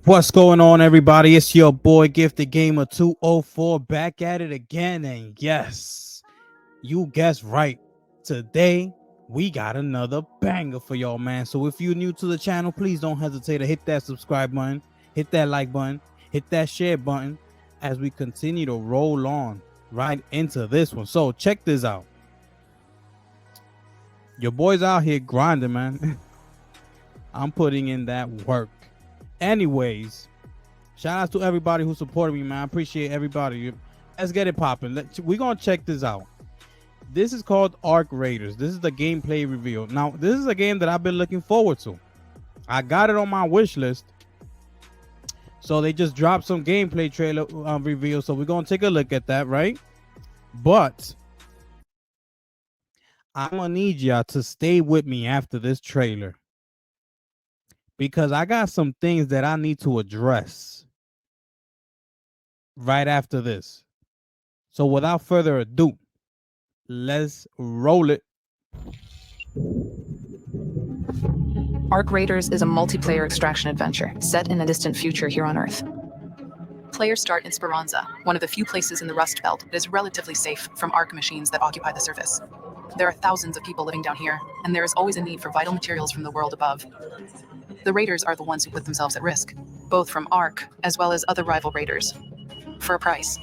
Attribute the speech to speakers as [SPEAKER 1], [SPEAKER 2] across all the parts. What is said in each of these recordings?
[SPEAKER 1] What's going on, everybody? It's your boy Gifted Gamer 204 back at it again. And yes, you guessed right. Today, we got another banger for y'all, man. So if you're new to the channel, please don't hesitate to hit that subscribe button, hit that like button, hit that share button as we continue to roll on right into this one. So check this out. Your boy's out here grinding, man. I'm putting in that work. Anyways, shout out to everybody who supported me, man. I appreciate everybody. Let's get it popping. We're going to check this out. This is called Ark Raiders. This is the gameplay reveal. Now, this is a game that I've been looking forward to. I got it on my wish list. So they just dropped some gameplay trailer reveal. So we're going to take a look at that, right? But I'm going to need y'all to stay with me after this trailer, because I got some things that I need to address right after this. So without further ado, let's roll it.
[SPEAKER 2] Ark Raiders is a multiplayer extraction adventure set in a distant future here on Earth. Players start in Speranza, one of the few places in the Rust Belt that is relatively safe from Ark machines that occupy the surface. There are thousands of people living down here, and there is always a need for vital materials from the world above. The Raiders are the ones who put themselves at risk, both from Ark as well as other rival Raiders, for a price.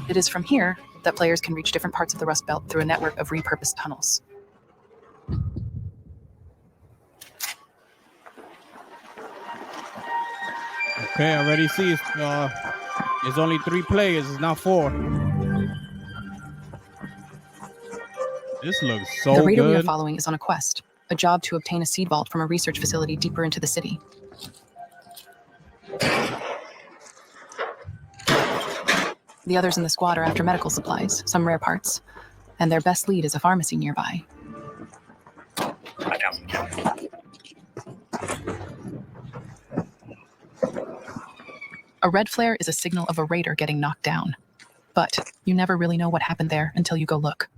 [SPEAKER 2] It is from here that players can reach different parts of the Rust Belt through a network of repurposed tunnels.
[SPEAKER 1] Okay, I already see it's only 3 players, it's not 4. This looks so good.
[SPEAKER 2] The Raider we are following is on a quest, a job to obtain a seed vault from a research facility deeper into the city. The others in the squad are after medical supplies, some rare parts, and their best lead is a pharmacy nearby. A red flare is a signal of a raider getting knocked down, but you never really know what happened there until you go look.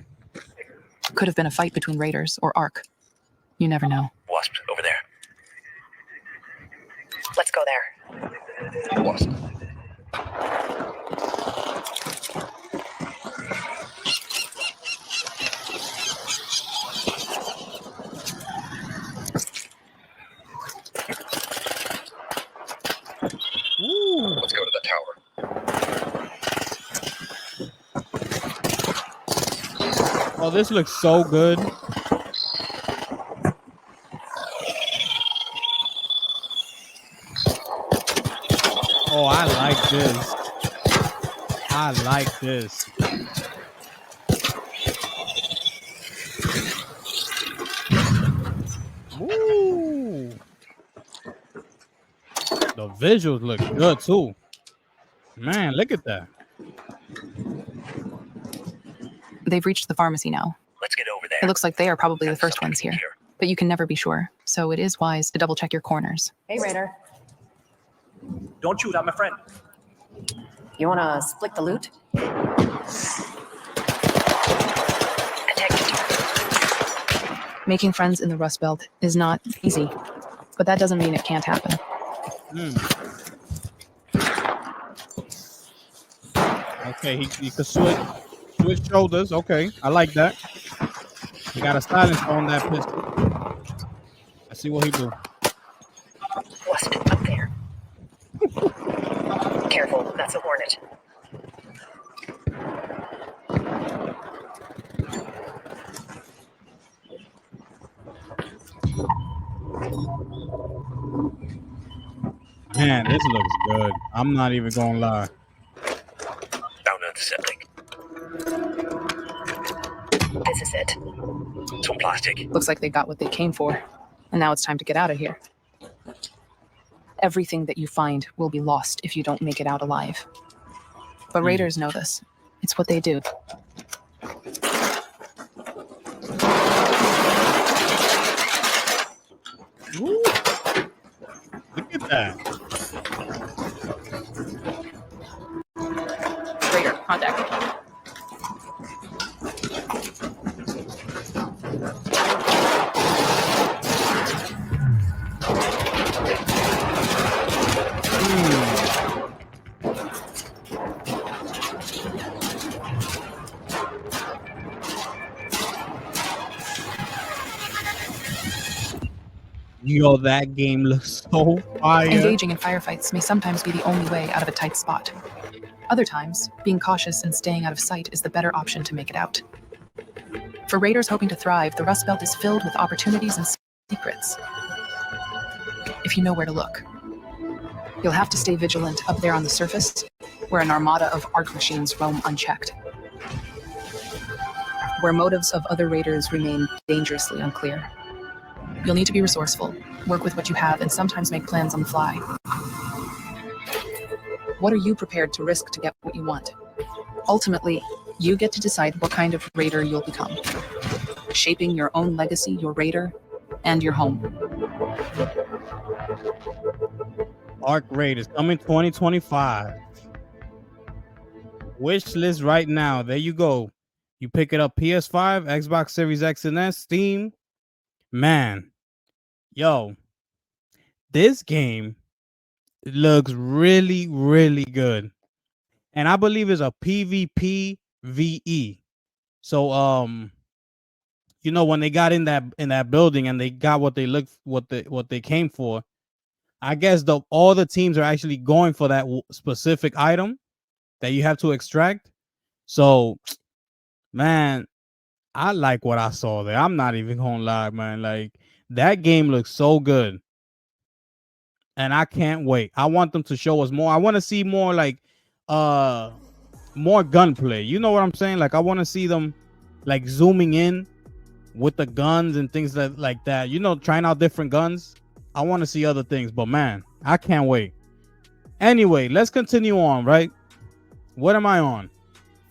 [SPEAKER 2] Could have been a fight between raiders or Ark. You never know.
[SPEAKER 3] Wasp, over there.
[SPEAKER 4] Let's go there.
[SPEAKER 3] Wasp.
[SPEAKER 1] Ooh.
[SPEAKER 3] Let's go to the tower.
[SPEAKER 1] Oh, this looks so good. Oh, I like this. I like this. Ooh. The visuals look good too. Man, look at that.
[SPEAKER 2] They've reached the pharmacy now.
[SPEAKER 3] Let's get over there.
[SPEAKER 2] It looks like they are probably the first ones here, but you can never be sure, so it is wise to double check your corners.
[SPEAKER 4] Hey, Raider.
[SPEAKER 5] Don't shoot, I'm a friend.
[SPEAKER 4] You want to split the loot?
[SPEAKER 2] Making friends in the Rust Belt is not easy, but that doesn't mean it can't happen.
[SPEAKER 1] Okay, he could switch shoulders. Okay, I like that. He got a silencer on that pistol. Let's see what he do.
[SPEAKER 4] Wasp, up there. Careful, that's a hornet.
[SPEAKER 1] Man, this looks good. I'm not even gonna lie.
[SPEAKER 3] Down at the septic.
[SPEAKER 4] This is it.
[SPEAKER 3] Some plastic.
[SPEAKER 2] Looks like they got what they came for, and now it's time to get out of here. Everything that you find will be lost if you don't make it out alive. But raiders know this. It's what they do.
[SPEAKER 1] Ooh. Look at that.
[SPEAKER 2] Raider, contact.
[SPEAKER 1] Yo, that game looks so fire.
[SPEAKER 2] Engaging in firefights may sometimes be the only way out of a tight spot. Other times, being cautious and staying out of sight is the better option to make it out. For raiders hoping to thrive, the Rust Belt is filled with opportunities and secrets. If you know where to look. You'll have to stay vigilant up there on the surface, where an armada of ARC machines roam unchecked. Where motives of other raiders remain dangerously unclear. You'll need to be resourceful, work with what you have, and sometimes make plans on the fly. What are you prepared to risk to get what you want? Ultimately, you get to decide what kind of raider you'll become, shaping your own legacy, your raider, and your home.
[SPEAKER 1] Arc Raiders coming 2025. Wish list right now. There you go. You pick it up PS5, Xbox Series X and S, Steam. Man, yo, this game looks really, really good. And I believe it's a PvP VE. So you know, when they got in that building and they got what they came for, I guess all the teams are actually going for that specific item that you have to extract. So, man, I like what I saw there. I'm not even gonna lie, man. Like, that game looks so good. And I can't wait. I want them to show us more. I want to see more like more gunplay. You know what I'm saying? Like, I want to see them like zooming in with the guns and things like that. You know, trying out different guns. I want to see other things, but man, I can't wait. Anyway, let's continue on, right? What am I on?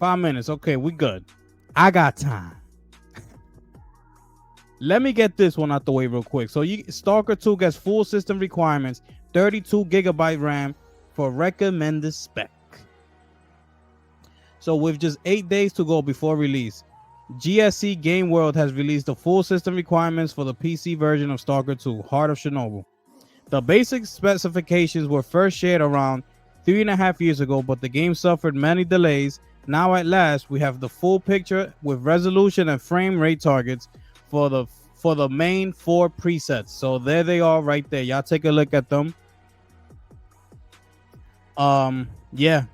[SPEAKER 1] 5 minutes. Okay, we good. I got time. Let me get this one out the way real quick. So Stalker 2 gets full system requirements, 32 gigabyte RAM for recommended spec. So with just 8 days to go before release, GSC Game World has released the full system requirements for the PC version of Stalker 2, Heart of Chernobyl. The basic specifications were first shared around 3.5 years ago, but the game suffered many delays. Now at last, we have the full picture with resolution and frame rate targets for the main 4 presets. So there they are right there. Y'all take a look at them. Yeah.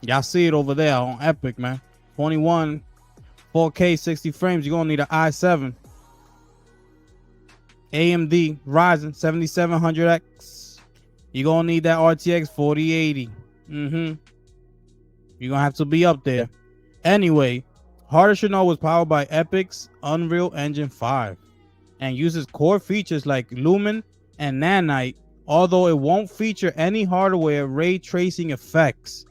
[SPEAKER 1] Y'all see it over there on Epic, man. 21 4K 60 frames. You're gonna need an i7 AMD Ryzen 7700X. You're gonna need that RTX 4080. You're gonna have to be up there. Anyway, Heart of Chernobyl was powered by Epic's Unreal Engine 5 and uses core features like Lumen and Nanite, although it won't feature any hardware ray tracing effects.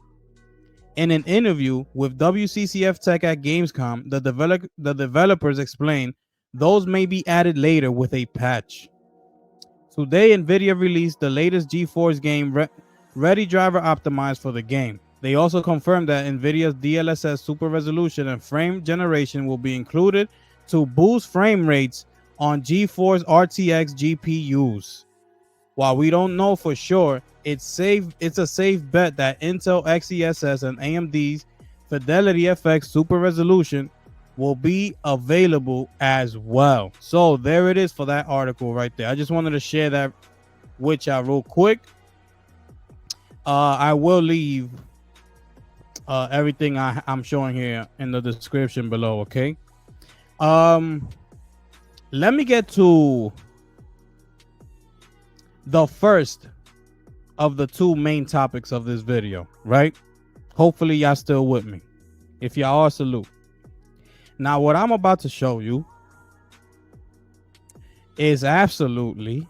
[SPEAKER 1] In an interview with WCCF Tech at Gamescom, the developers explained those may be added later with a patch. Today, NVIDIA released the latest GeForce game Ready Driver optimized for the game. They also confirmed that NVIDIA's DLSS super resolution and frame generation will be included to boost frame rates on GeForce RTX GPUs. While we don't know for sure, it's a safe bet that Intel XeSS and AMD's Fidelity FX super resolution will be available as well. So there it is for that article right there. I just wanted to share that with y'all real quick. I will leave everything I'm showing here in the description below, okay? Let me get to the first of the 2 main topics of this video, right? Hopefully y'all still with me. If y'all are, salute. Now, what I'm about to show you is absolutely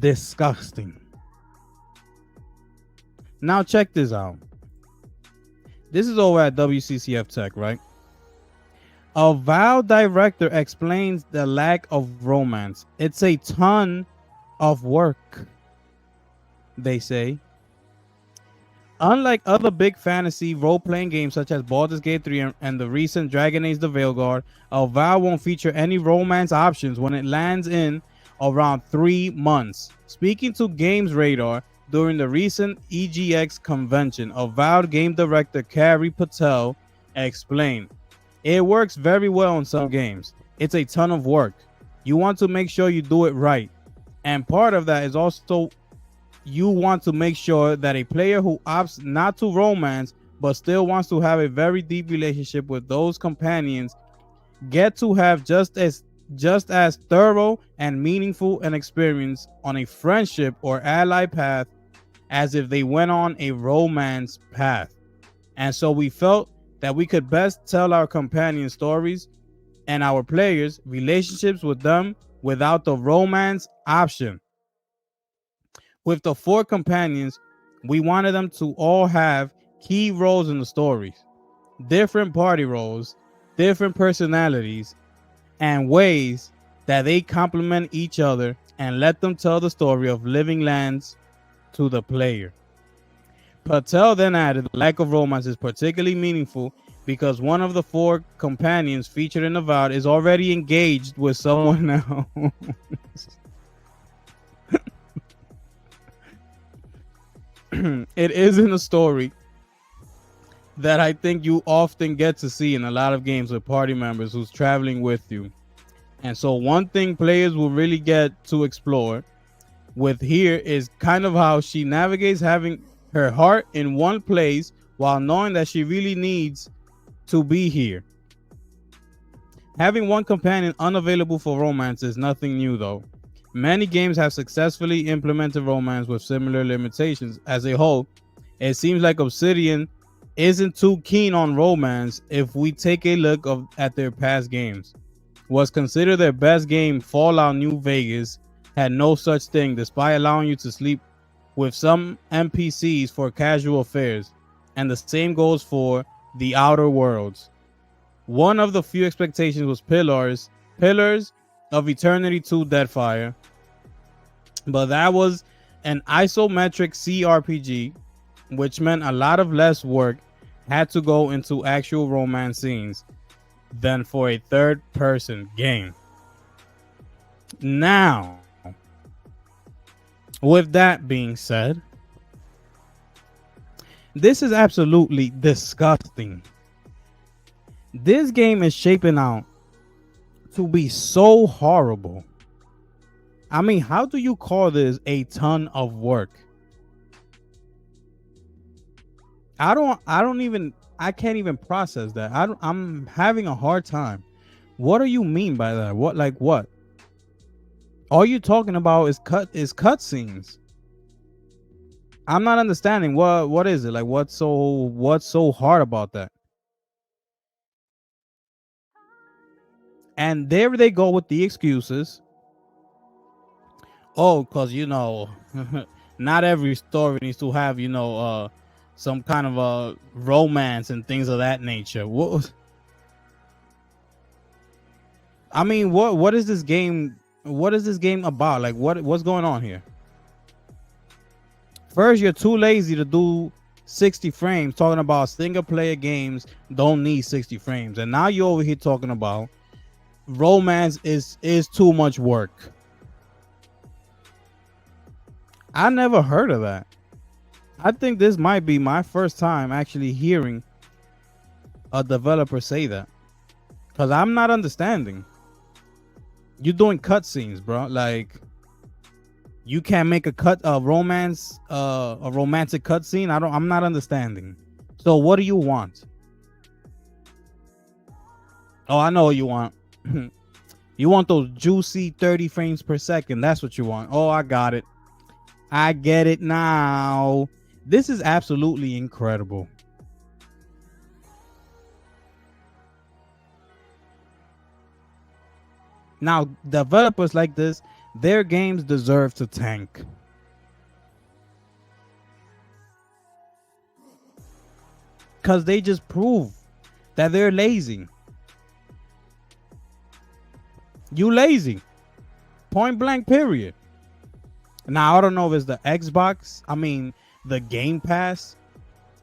[SPEAKER 1] disgusting. Now, check this out. This is over at WCCF Tech, right? A Valve director explains the lack of romance. It's a ton of work, they say. Unlike other big fantasy role-playing games such as Baldur's Gate 3 and the recent Dragon Age: The Veilguard, Valve won't feature any romance options when it lands in around 3 months. Speaking to Games Radar during the recent EGX convention, Valve game director Carrie Patel explained, "It works very well in some games. It's a ton of work. You want to make sure you do it right. And part of that is also you want to make sure that a player who opts not to romance but still wants to have a very deep relationship with those companions get to have just as thorough and meaningful an experience on a friendship or ally path as if they went on a romance path. And so we felt that we could best tell our companion stories and our players relationships with them without the romance option. With the 4 companions, we wanted them to all have key roles in the stories, different party roles, different personalities, and ways that they complement each other and let them tell the story of Living Lands to the player. Patel then added the lack of romance is particularly meaningful because one of the 4 companions featured in the VOD is already engaged with someone else. It isn't a story that I think you often get to see in a lot of games with party members who's traveling with you. And so one thing players will really get to explore with here is kind of how she navigates having her heart in one place while knowing that she really needs to be here. Having one companion unavailable for romance is nothing new though. Many games have successfully implemented romance with similar limitations. As a whole, it seems like Obsidian isn't too keen on romance if we take a look at their past games. What's considered their best game, Fallout New Vegas, had no such thing despite allowing you to sleep with some NPCs for casual affairs, and the same goes for The Outer Worlds. One of the few expectations was Pillars of Eternity 2 Deadfire, but that was an isometric CRPG, which meant a lot of less work had to go into actual romance scenes than for a third-person game. Now, with that being said, this is absolutely disgusting. This game is shaping out to be so horrible. I mean, how do you call this a ton of work? I can't even process that. I'm having a hard time. What do you mean by that? What? All you talking about is cut scenes. I'm not understanding what is it? Like what's so hard about that? And there they go with the excuses. Oh, because not every story needs to have, some kind of a romance and things of that nature. What is this game? What is this game about? Like what's going on here? First, you're too lazy to do 60 frames, talking about single player games don't need 60 frames. And now you're over here talking about romance is too much work. I never heard of that. I think this might be my first time actually hearing a developer say that, because I'm not understanding. You're doing cutscenes, bro. Like you can't make a romantic cutscene. I'm not understanding. So what do you want? Oh, I know what you want. You want those juicy 30 frames per second. That's what you want. Oh, I got it. I get it now. This is absolutely incredible. Now, developers like this, their games deserve to tank. Because they just prove that they're lazy. You lazy. Point blank, period. Now, I don't know if it's the Xbox. I mean, the Game Pass.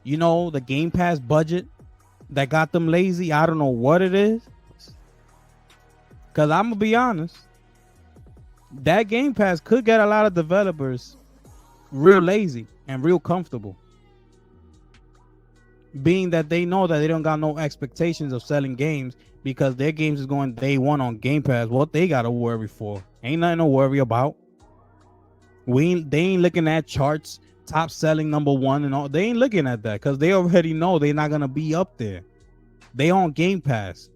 [SPEAKER 1] The Game Pass budget that got them lazy. I don't know what it is. Because I'm going to be honest. That Game Pass could get a lot of developers real lazy and real comfortable. being that they know that they don't got no expectations of selling games because their games is going day one on Game Pass. What they gotta worry for? Ain't nothing to worry about. They ain't looking at charts, top selling #1 and all. They ain't looking at that because they already know they're not gonna be up there. They on Game Pass.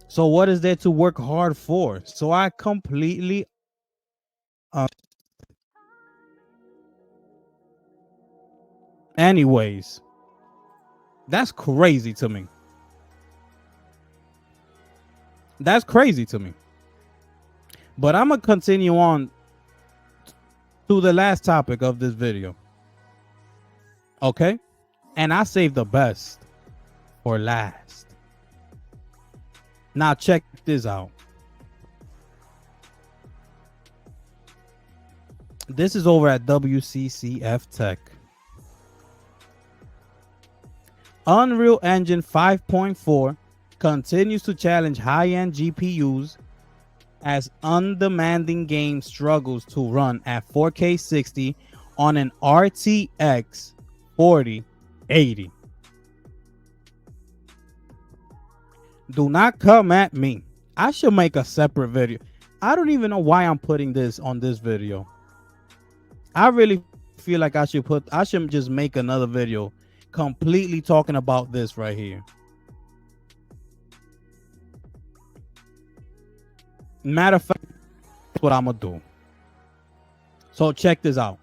[SPEAKER 1] So what is there to work hard for? So I completely anyways, that's crazy to me. That's crazy to me. But I'm gonna continue on to the last topic of this video. Okay? And I saved the best for last. Now check this out. This is over at WCCF Tech. Unreal Engine 5.4 continues to challenge high-end GPUs as undemanding game struggles to run at 4K 60 on an RTX 4080. Do not come at me. I should make a separate video. I don't even know why I'm putting this on this video. I really feel like I should just make another video completely talking about this right here. Matter of fact, that's what I'm gonna do. So check this out.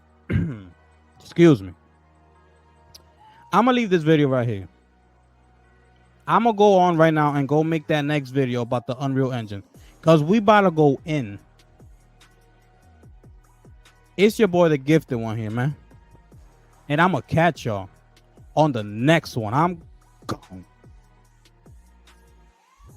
[SPEAKER 1] Excuse me. I'm gonna leave this video right here. I'm gonna go on right now and go make that next video about the Unreal Engine, because we about to go in. It's your boy, the Gifted One here, man. And I'm gonna catch y'all on the next one. I'm gone.